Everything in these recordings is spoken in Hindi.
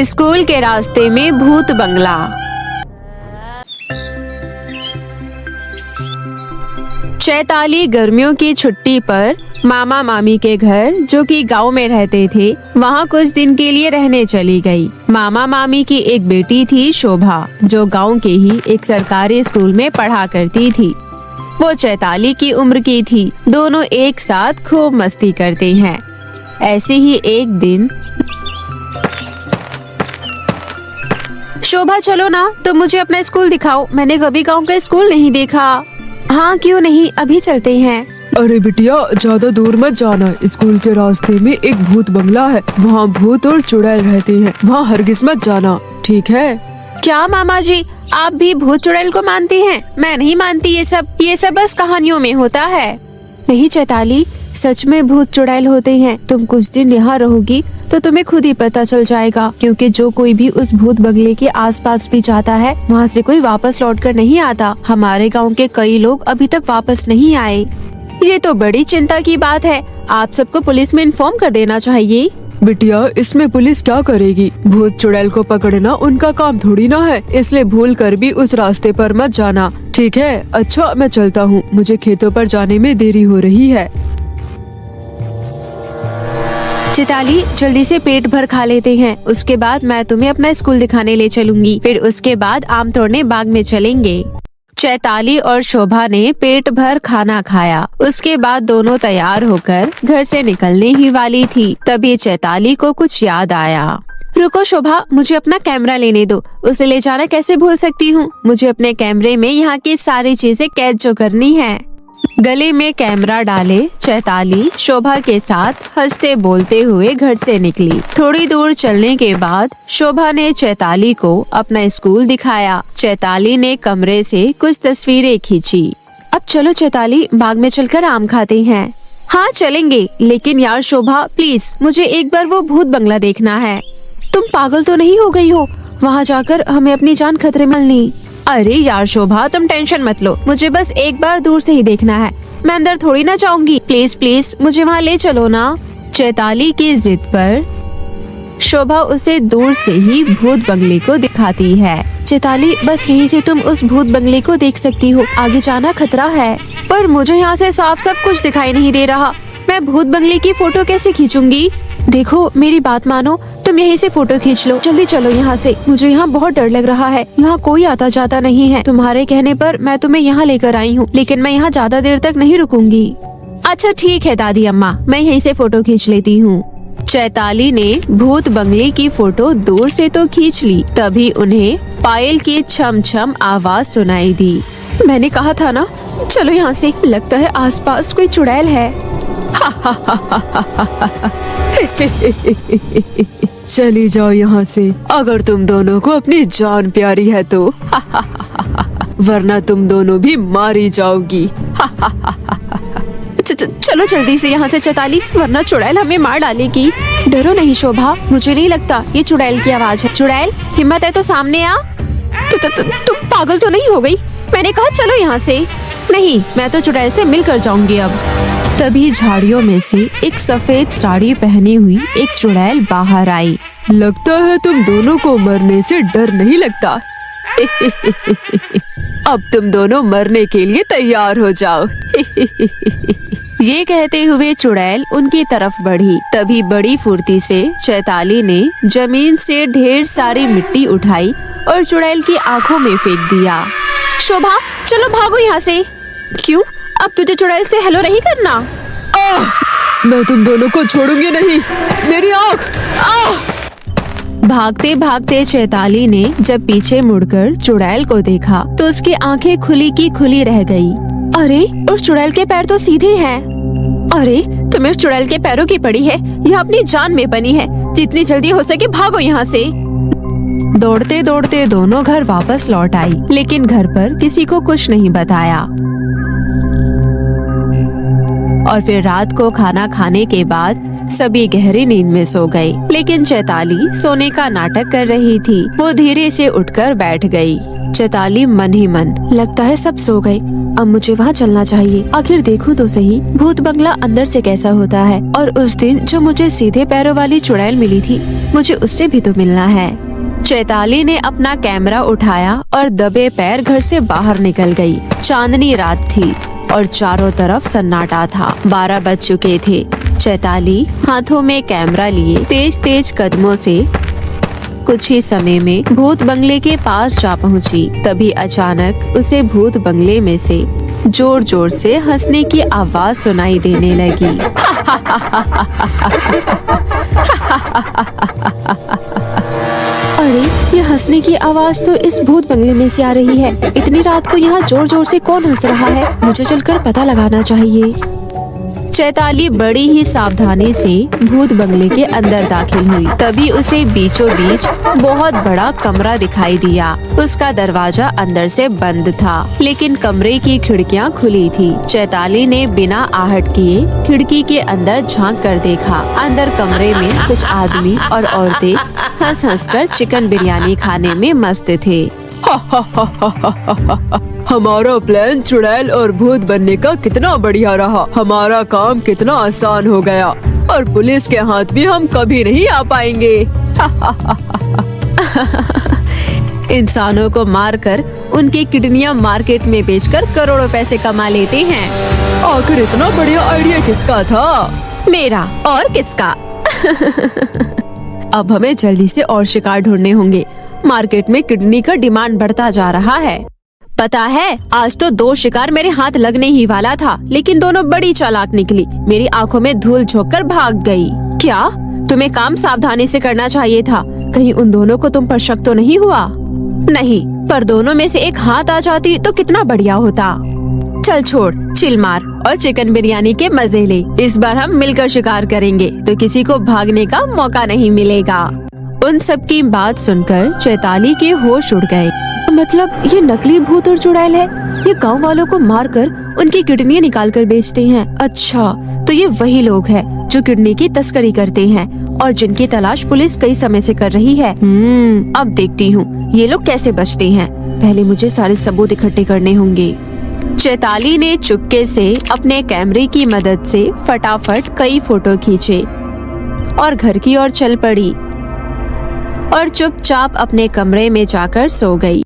स्कूल के रास्ते में भूत बंगला। चैताली गर्मियों की छुट्टी पर मामा मामी के घर, जो कि गांव में रहते थे, वहां कुछ दिन के लिए रहने चली गई। मामा मामी की एक बेटी थी शोभा, जो गांव के ही एक सरकारी स्कूल में पढ़ा करती थी। वो चैताली की उम्र की थी। दोनों एक साथ खूब मस्ती करते हैं। ऐसे ही एक दिन, शोभा चलो ना, तुम मुझे अपना स्कूल दिखाओ, मैंने कभी गांव का स्कूल नहीं देखा। हाँ क्यों नहीं, अभी चलते हैं। अरे बिटिया, ज्यादा दूर मत जाना। स्कूल के रास्ते में एक भूत बंगला है, वहाँ भूत और चुड़ैल रहते हैं, वहाँ हरगिज मत जाना, ठीक है? क्या मामा जी, आप भी भूत चुड़ैल को मानती हैं? मैं नहीं मानती ये सब बस कहानियों में होता है। नहीं चैताली, सच में भूत चुड़ैल होते हैं। तुम कुछ दिन यहाँ रहोगी तो तुम्हें खुद ही पता चल जाएगा, क्योंकि जो कोई भी उस भूत बंगले के आसपास भी जाता है, वहाँ से कोई वापस लौट कर नहीं आता। हमारे गांव के कई लोग अभी तक वापस नहीं आए। ये तो बड़ी चिंता की बात है। आप सबको पुलिस में इन्फॉर्म कर देना चाहिए। बिटिया, इसमें पुलिस क्या करेगी? भूत चुड़ैल को पकड़ना उनका काम थोड़ी ना है, इसलिए भूल कर भी उस रास्ते पर मत जाना, ठीक है? अच्छा, मैं चलता हूँ, मुझे खेतों पर जाने में देरी हो रही है। चैताली, जल्दी से पेट भर खा लेते हैं, उसके बाद मैं तुम्हें अपना स्कूल दिखाने ले चलूंगी। फिर उसके बाद आम तोड़ने बाग में चलेंगे। चैताली और शोभा ने पेट भर खाना खाया। उसके बाद दोनों तैयार होकर घर से निकलने ही वाली थी। तभी चैताली को कुछ याद आया। रुको शोभा, मुझे अपना कैमरा लेने दो। उसे ले जाना कैसे भूल सकती हूँ। मुझे अपने कैमरे में यहाँ की सारी चीजें कैद जो करनी है। गले में कैमरा डाले चैताली शोभा के साथ हंसते बोलते हुए घर से निकली। थोड़ी दूर चलने के बाद शोभा ने चैताली को अपना स्कूल दिखाया। चैताली ने कमरे से कुछ तस्वीरें खींची। अब चलो चैताली, बाग में चलकर आम खाते हैं। हाँ चलेंगे, लेकिन यार शोभा प्लीज, मुझे एक बार वो भूत बंगला देखना है। तुम पागल तो नहीं हो गई हो? वहाँ जाकर हमें अपनी जान खतरे में डालनी। अरे यार शोभा, तुम टेंशन मत लो, मुझे बस एक बार दूर से ही देखना है। मैं अंदर थोड़ी ना जाऊंगी। प्लीज प्लीज मुझे वहाँ ले चलो ना। चैताली की जिद पर शोभा उसे दूर से ही भूत बंगले को दिखाती है। चैताली, बस यहीं से तुम उस भूत बंगले को देख सकती हो, आगे जाना खतरा है। पर मुझे यहाँ से साफ साफ कुछ दिखाई नहीं दे रहा। मैं भूत बंगले की फोटो कैसे खींचूंगी? देखो मेरी बात मानो, तुम यहीं से फोटो खींच लो। जल्दी चलो यहाँ से, मुझे यहाँ बहुत डर लग रहा है। यहाँ कोई आता जाता नहीं है। तुम्हारे कहने पर मैं तुम्हें यहाँ लेकर आई हूँ, लेकिन मैं यहाँ ज्यादा देर तक नहीं रुकूंगी। अच्छा ठीक है दादी अम्मा, मैं यहीं से फोटो खींच लेती हूँ। चैताली ने भूत बंगले की फोटो दूर से तो खींच ली, तभी उन्हें पायल की छम छम आवाज सुनाई दी। मैंने कहा था ना, चलो यहाँ से, लगता है आसपास कोई चुड़ैल है। चली जाओ यहाँ से, अगर तुम दोनों को अपनी जान प्यारी है तो। वरना तुम दोनों भी मारी जाओगी। चलो जल्दी से यहाँ से चैताली, वरना चुड़ैल हमें मार डालेगी। डरो नहीं शोभा, मुझे नहीं लगता ये चुड़ैल की आवाज है। चुड़ैल, हिम्मत है तो सामने आ। तुम पागल तो नहीं हो गई? मैंने कहा चलो यहाँ से। नहीं, मैं तो चुड़ैल से मिलकर जाऊंगी अब। तभी झाड़ियों में से एक सफेद साड़ी पहनी हुई एक चुड़ैल बाहर आई। लगता है तुम दोनों को मरने से डर नहीं लगता। अब तुम दोनों मरने के लिए तैयार हो जाओ। ये कहते हुए चुड़ैल उनकी तरफ बढ़ी। तभी बड़ी फुर्ती से चैताली ने जमीन से ढेर सारी मिट्टी उठाई और चुड़ैल की आंखों में फेंक दिया। शोभा चलो भागो यहाँ से। क्यों? अब तुझे चुड़ैल से हेलो नहीं करना? मैं तुम दोनों को छोड़ूंगी नहीं। मेरी आँख! भागते भागते चैताली ने जब पीछे मुड़कर चुड़ैल को देखा तो उसकी आंखें खुली की खुली रह गई। अरे, उस चुड़ैल के पैर तो सीधे हैं। अरे, तुम्हें उस चुड़ैल के पैरों की पड़ी है, यह अपनी जान में बनी है। जितनी जल्दी हो सके भागो यहाँ से। दौड़ते दौड़ते दोनों घर वापस लौट आई, लेकिन घर पर किसी को कुछ नहीं बताया। और फिर रात को खाना खाने के बाद सभी गहरी नींद में सो गए। लेकिन चैताली सोने का नाटक कर रही थी। वो धीरे से उठकर बैठ गई। चैताली मन ही मन, लगता है सब सो गए, अब मुझे वहाँ चलना चाहिए। आखिर देखूं तो सही भूत बंगला अंदर से कैसा होता है। और उस दिन जो मुझे सीधे पैरों वाली चुड़ैल मिली थी, मुझे उससे भी तो मिलना है। चैताली ने अपना कैमरा उठाया और दबे पैर घर से बाहर निकल गई। चांदनी रात थी और चारों तरफ सन्नाटा था। 12 बज चुके थे। चैताली हाथों में कैमरा लिए तेज तेज कदमों से कुछ ही समय में भूत बंगले के पास जा पहुंची। तभी अचानक उसे भूत बंगले में से जोर जोर से हंसने की आवाज सुनाई देने लगी। अरे, ये हंसने की आवाज तो इस भूत बंगले में से आ रही है। इतनी रात को यहाँ जोर जोर से कौन हंस रहा है? मुझे चलकर पता लगाना चाहिए। चैताली बड़ी ही सावधानी से भूत बंगले के अंदर दाखिल हुई। तभी उसे बीचों बीच बहुत बड़ा कमरा दिखाई दिया। उसका दरवाजा अंदर से बंद था, लेकिन कमरे की खिड़कियां खुली थी। चैताली ने बिना आहट किए खिड़की के अंदर झांक कर देखा। अंदर कमरे में कुछ आदमी और औरतें हंस हंस कर चिकन बिरयानी खाने में मस्त थे। हमारा प्लान चुड़ैल और भूत बनने का कितना बढ़िया रहा। हमारा काम कितना आसान हो गया और पुलिस के हाथ भी हम कभी नहीं आ पाएंगे। इंसानों को मारकर उनकी किडनियां मार्केट में बेचकर करोड़ों पैसे कमा लेते हैं। आखिर इतना बढ़िया आइडिया किसका था? मेरा। और किसका? अब हमें जल्दी से और शिकार ढूंढने होंगे। मार्केट में किडनी का डिमांड बढ़ता जा रहा है। पता है, आज तो 2 शिकार मेरे हाथ लगने ही वाला था, लेकिन दोनों बड़ी चालाक निकली। मेरी आंखों में धूल झोंककर भाग गई। क्या? तुम्हें काम सावधानी से करना चाहिए था। कहीं उन दोनों को तुम पर शक तो नहीं हुआ? नहीं, पर दोनों में से एक हाथ आ जाती तो कितना बढ़िया होता। चल छोड़, चिल मार और चिकन बिरयानी के मजे ले। इस बार हम मिलकर शिकार करेंगे तो किसी को भागने का मौका नहीं मिलेगा। उन सब की बात सुनकर चैताली के होश उड़ गए। मतलब ये नकली भूत और चुड़ैल है। ये गांव वालों को मारकर उनकी किडनी निकाल कर बेचते हैं। अच्छा, तो ये वही लोग हैं जो किडनी की तस्करी करते हैं और जिनकी तलाश पुलिस कई समय से कर रही है। अब देखती हूँ ये लोग कैसे बचते हैं। पहले मुझे सारे सबूत इकट्ठे करने होंगे। चैताली ने चुपके से अपने कैमरे की मदद से फटाफट कई फोटो खींचे और घर की ओर चल पड़ी और चुपचाप अपने कमरे में जाकर सो गई।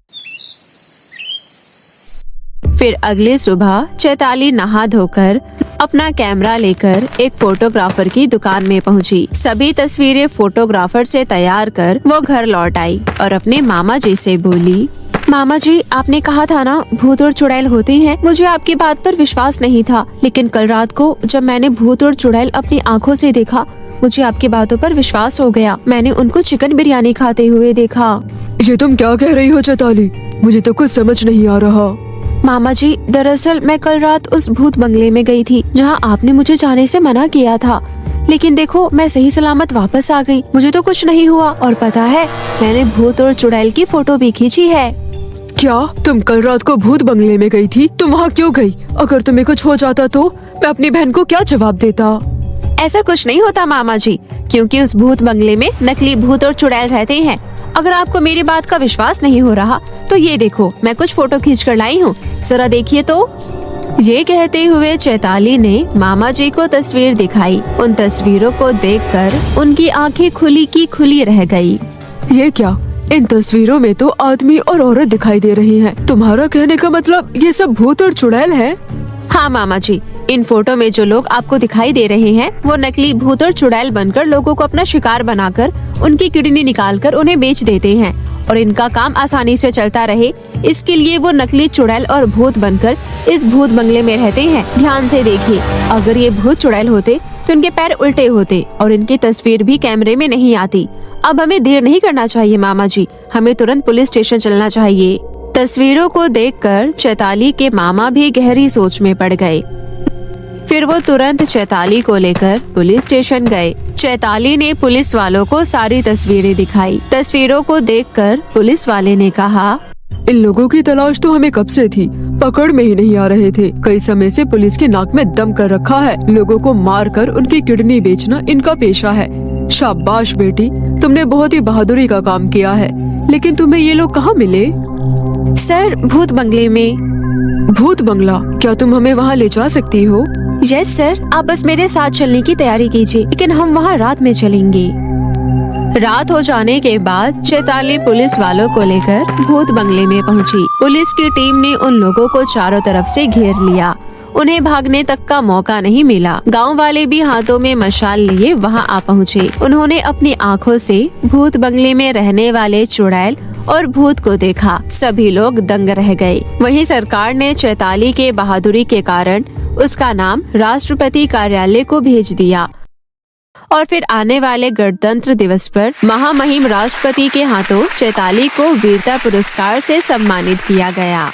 फिर अगले सुबह चैताली नहा धोकर अपना कैमरा लेकर एक फोटोग्राफर की दुकान में पहुंची। सभी तस्वीरें फोटोग्राफर से तैयार कर वो घर लौट आई और अपने मामा जी से बोली, मामा जी, आपने कहा था ना भूत और चुड़ैल होते हैं। मुझे आपकी बात पर विश्वास नहीं था, लेकिन कल रात को जब मैंने भूत और चुड़ैल अपनी आँखों से देखा, मुझे आपकी बातों पर विश्वास हो गया। मैंने उनको चिकन बिरयानी खाते हुए देखा। ये तुम क्या कह रही हो चैताली? मुझे तो कुछ समझ नहीं आ रहा। मामा जी, दरअसल मैं कल रात उस भूत बंगले में गई थी जहां आपने मुझे जाने से मना किया था, लेकिन देखो मैं सही सलामत वापस आ गई। मुझे तो कुछ नहीं हुआ और पता है मैंने भूत और चुड़ैल की फोटो भी खींची है। क्या तुम कल रात को भूत बंगले में गई थी? तुम वहाँ क्यों गई? अगर तुम्हें कुछ हो जाता तो मैं अपनी बहन को क्या जवाब देता? ऐसा कुछ नहीं होता मामा जी, क्योंकि उस भूत बंगले में नकली भूत और चुड़ैल रहते हैं। अगर आपको मेरी बात का विश्वास नहीं हो रहा तो ये देखो, मैं कुछ फोटो खींच कर लाई हूँ, जरा देखिए तो। ये कहते हुए चैताली ने मामा जी को तस्वीर दिखाई। उन तस्वीरों को देखकर उनकी आंखें खुली की खुली रह गई। ये क्या? इन तस्वीरों में तो आदमी और औरत दिखाई दे रही हैं। तुम्हारा कहने का मतलब ये सब भूत और चुड़ैल है? हाँ मामा जी, इन फोटो में जो लोग आपको दिखाई दे रहे हैं वो नकली भूत और चुड़ैल बनकर लोगों को अपना शिकार बनाकर उनकी किडनी निकालकर उन्हें बेच देते हैं और इनका काम आसानी से चलता रहे, इसके लिए वो नकली चुड़ैल और भूत बनकर इस भूत बंगले में रहते हैं। ध्यान से देखिए, अगर ये भूत चुड़ैल होते तो इनके पैर उल्टे होते और इनकी तस्वीर भी कैमरे में नहीं आती। अब हमें देर नहीं करना चाहिए मामा जी, हमें तुरंत पुलिस स्टेशन चलना चाहिए। तस्वीरों को देखकर चैताली के मामा भी गहरी सोच में पड़ गए। फिर वो तुरंत चैताली को लेकर पुलिस स्टेशन गए। चैताली ने पुलिस वालों को सारी तस्वीरें दिखाई। तस्वीरों को देखकर पुलिस वाले ने कहा, इन लोगों की तलाश तो हमें कब से थी, पकड़ में ही नहीं आ रहे थे। कई समय से पुलिस की नाक में दम कर रखा है। लोगों को मारकर उनकी किडनी बेचना इनका पेशा है। शाबाश बेटी, तुमने बहुत ही बहादुरी का काम किया है। लेकिन तुम्हें ये लोग कहाँ मिले? सर, भूत बंगले में। भूत बंगला? क्या तुम हमें वहाँ ले जा सकती हो? यस सर, आप बस मेरे साथ चलने की तैयारी कीजिए, लेकिन हम वहाँ रात में चलेंगे। रात हो जाने के बाद चैताली पुलिस वालों को लेकर भूत बंगले में पहुंची। पुलिस की टीम ने उन लोगों को चारों तरफ से घेर लिया। उन्हें भागने तक का मौका नहीं मिला। गांव वाले भी हाथों में मशाल लिए वहां आ पहुंचे। उन्होंने अपनी आंखों से भूत बंगले में रहने वाले चुड़ैल और भूत को देखा। सभी लोग दंग रह गए। वहीं सरकार ने चैताली के बहादुरी के कारण उसका नाम राष्ट्रपति कार्यालय को भेज दिया और फिर आने वाले गणतंत्र दिवस पर महामहिम राष्ट्रपति के हाथों चैताली को वीरता पुरस्कार से सम्मानित किया गया।